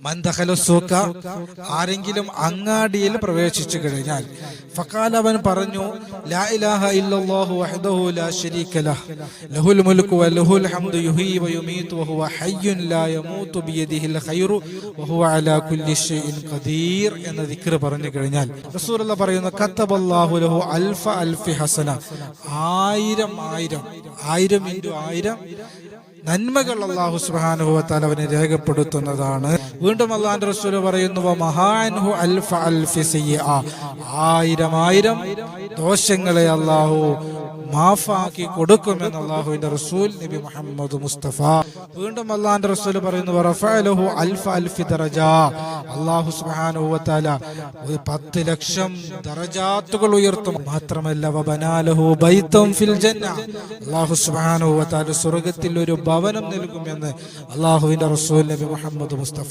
മന്ദഖലസൂക, ആരെങ്കിലും അങ്ങാടിയിൽ പ്രവേശിച്ചു കഴിഞ്ഞാൽ, ഫഖാല, അവൻ പറഞ്ഞു, ലാ ഇലാഹ ഇല്ലല്ലാഹു വഹ്ദഹു ലാ ശരീക ലഹ് ലഹുൽ മുൽക്കു വലഹുൽ ഹംദു യുഹ്യി വയുമീതു വഹുവ ഹയ്യുൻ ലാ യമൂതു ബിയദിഹിൽ ഖൈറു വഹുവ അലാ കുല്ലി ഷൈഇൻ ഖദീർ എന്ന ദിക്ർ പറഞ്ഞു കഴിഞ്ഞാൽ റസൂലുള്ളാഹി പറയുന്നു, കതബല്ലാഹു ലഹു അൽഫ അൽഫി ഹസന, 1000 നന്മകൾ അല്ലാഹു സുബ്ഹാനഹു വ തആല അവനെ രേഖപ്പെടുത്തുന്നതാണ്. വീണ്ടും അല്ലാഹുവിന്റെ റസൂൽ പറയുന്നു, വമഹാൻഹു അൽഫ അൽഫി സയ്യിഅ, 1000 ദോഷങ്ങളെ അല്ലാഹു മാഫാക്കി കൊടുക്കുമെന്ന് അല്ലാഹുവിന്റെ റസൂൽ നബി മുഹമ്മദ് മുസ്തഫ. വീണ്ടും അല്ലാഹുവിന്റെ റസൂൽ പറയുന്നു, വറഫഅലഹു അൽഫ അൽഫി ദറജ, അല്ലാഹു സുബ്ഹാനഹു വ തആല 10 ലക്ഷം ദറജാത്തുകൾ ഉയർത്തും. മാത്രമല്ല, വബനാലഹു ബൈതൻ ഫിൽ ജന്ന, അല്ലാഹു സുബ്ഹാനഹു വ തആല സ്വർഗ്ഗത്തിൽ ഒരു ഭവനം നൽകുമെന്ന് അല്ലാഹുവിന്റെ റസൂൽ നബി മുഹമ്മദ് മുസ്തഫ.